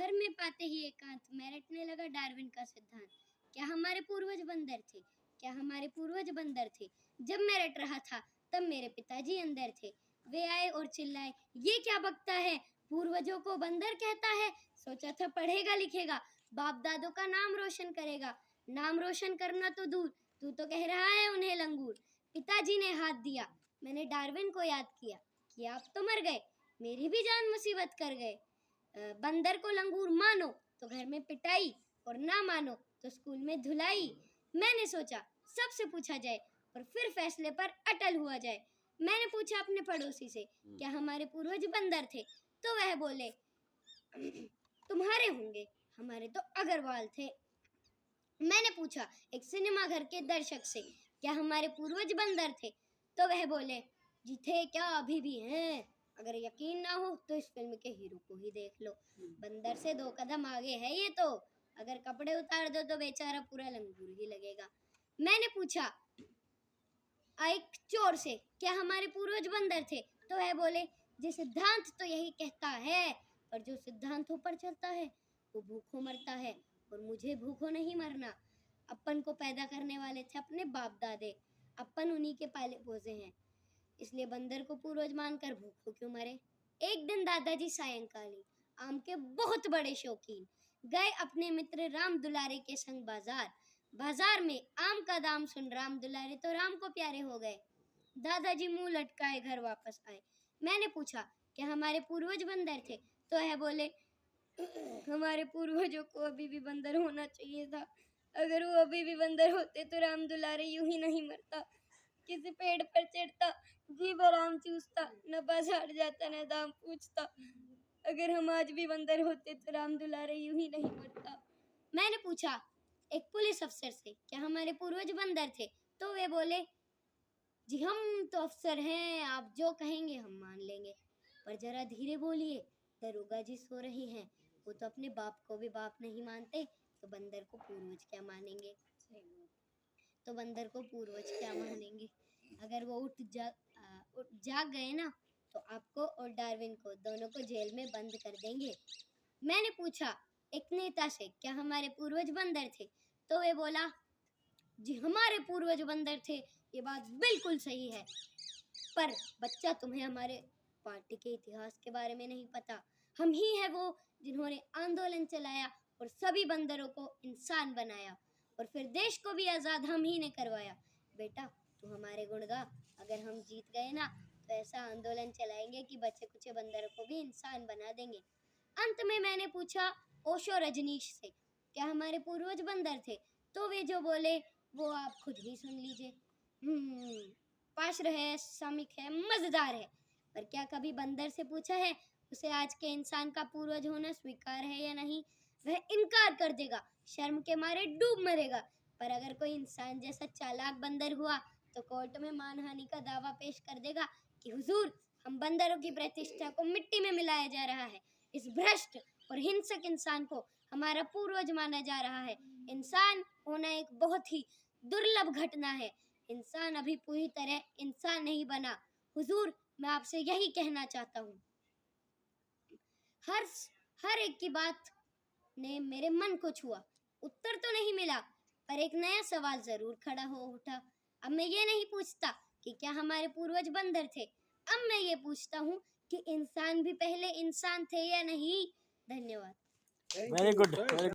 घर में पाते ही एकांत में रटने लगा डार्विन का सिद्धांत। क्या हमारे पूर्वज बंदर थे? क्या हमारे पूर्वज बंदर थे? जब मैं रट रहा था तब मेरे पिताजी अंदर थे। वे आए और चिल्लाए, ये क्या बकता है, पूर्वजों को बंदर कहता है। सोचा था पढ़ेगा लिखेगा, बाप दादों का नाम रोशन करेगा। नाम रोशन करना तो दूर, तू तो कह रहा है उन्हें लंगूर। पिताजी ने हाथ दिया, मैंने डार्विन को याद किया कि आप तो मर गए, मेरी भी जान मुसीबत कर गए। बंदर को लंगूर मानो तो घर में पिटाई, और ना मानो तो स्कूल में धुलाई। मैंने सोचा सबसे पूछा जाए और फिर फैसले पर अटल हुआ जाए। मैंने पूछा अपने पड़ोसी से, क्या हमारे पूर्वज बंदर थे? तो वह बोले, तुम्हारे होंगे, हमारे तो अग्रवाल थे। मैंने पूछा एक सिनेमा घर के दर्शक से, क्या हमारे पूर्वज बंदर थे? तो वह बोले, जी थे क्या, अभी भी हैं। अगर यकीन ना हो तो इस फिल्म के हीरो को ही देख लो, बंदर से 2 कदम आगे है ये तो। अगर कपड़े उतार दो तो बेचारा पूरा लंगूर ही लगेगा। मैंने पूछा एक चोर से, क्या हमारे पूर्वज बंदर थे? तो वह बोले, जी सिद्धांत तो यही कहता है, पर जो सिद्धांतों पर चलता है वो भूखों मरता है, और मुझे भूखों नहीं मरना। अपन को पैदा करने वाले थे अपने बाप दादे, अपन उन्हीं के पाले पोसे हैं, इसलिए बंदर को पूर्वज मानकर भूखों क्यों मरे। एक दिन दादाजी सायंकालीन, आम के बहुत बड़े शौकीन, गए अपने मित्र राम दुलारे के संग बाजार। बाजार में आम का दाम सुन राम दुलारे तो राम को प्यारे हो गए। दादाजी मुंह लटकाए घर वापस आए। मैंने पूछा, क्या हमारे पूर्वज बंदर थे? तो वह बोले, हमारे पूर्वजों को अभी भी बंदर होना चाहिए था। अगर वो अभी भी बंदर होते तो राम दुलारे यूं ही नहीं मरता, किसी पेड़ पर चढ़ता, जी आराम चूसता, न बाजार जाता न दाम पूछता। अगर हम आज भी बंदर होते तो राम दुलारे यूं ही नहीं मरता। मैंने पूछा एक पुलिस अफसर से, क्या हमारे पूर्वज बंदर थे? तो वे बोले, जी हम तो अफसर हैं, आप जो कहेंगे हम मान लेंगे, पर जरा धीरे बोलिए, दरोगा जी सो रही हैं, वो तो अपने बाप को भी बाप नहीं मानते, तो बंदर को पूर्वज क्या मानेंगे? तो बंदर को पूर्वज क्या मानेंगे? अगर वो उठ जाग गए ना तो आपको और डार्विन को दोनों को जेल में बंद कर देंगे। मैंने पूछा एक नेता से, क्या हमारे पूर्वज बंदर थे? तो वे बोला, जी हमारे पूर्वज बंदर थे, ये बात बिल्कुल सही है, पर बच्चा तुम्हें हमारे पार्टी के इतिहास के बारे में नहीं पता। हम ही है वो जिन्होंने आंदोलन चलाया और सभी बंदरों को इंसान बनाया, और फिर देश को भी आज़ाद हम ही ने करवाया। बेटा तू हमारे गुण गा, अगर हम जीत गए ना तो ऐसा आंदोलन चलाएंगे कि बच्चे कुछ बंदरों को भी इंसान बना देंगे। अंत में मैंने पूछा ओशो रजनीश से, क्या हमारे पूर्वज बंदर थे? तो वे जो बोले वो आप खुद ही सुन लीजिए। पाश्र है, सामिक है, मजेदार है, पर क्या कभी बंदर से पूछा है उसे आज के इंसान का पूर्वज होना स्वीकार है या नहीं? वह इनकार कर देगा, शर्म के मारे डूब मरेगा। पर अगर कोई इंसान जैसा चालाक बंदर हुआ तो कोर्ट में मानहानि का दावा पेश कर देगा कि हुजूर हम बंदरों की प्रतिष्ठा को मिट्टी में मिलाया जा रहा है, इस भ्रष्ट और हिंसक इंसान को हमारा पूर्वज माना जा रहा है। इंसान होना एक बहुत ही दुर्लभ घटना है, इंसान अभी पूरी तरह इंसान नहीं बना। हुजूर मैं आपसे यही कहना चाहता हूँ। हर एक की बात ने मेरे मन को छुआ। उत्तर तो नहीं मिला, पर एक नया सवाल जरूर खड़ा हो उठा। अब मैं ये नहीं पूछता कि क्या हमारे पूर्वज बंदर थे, अब मैं ये पूछता हूँ कि इंसान भी पहले इंसान थे या नहीं। धन्यवाद। Very good.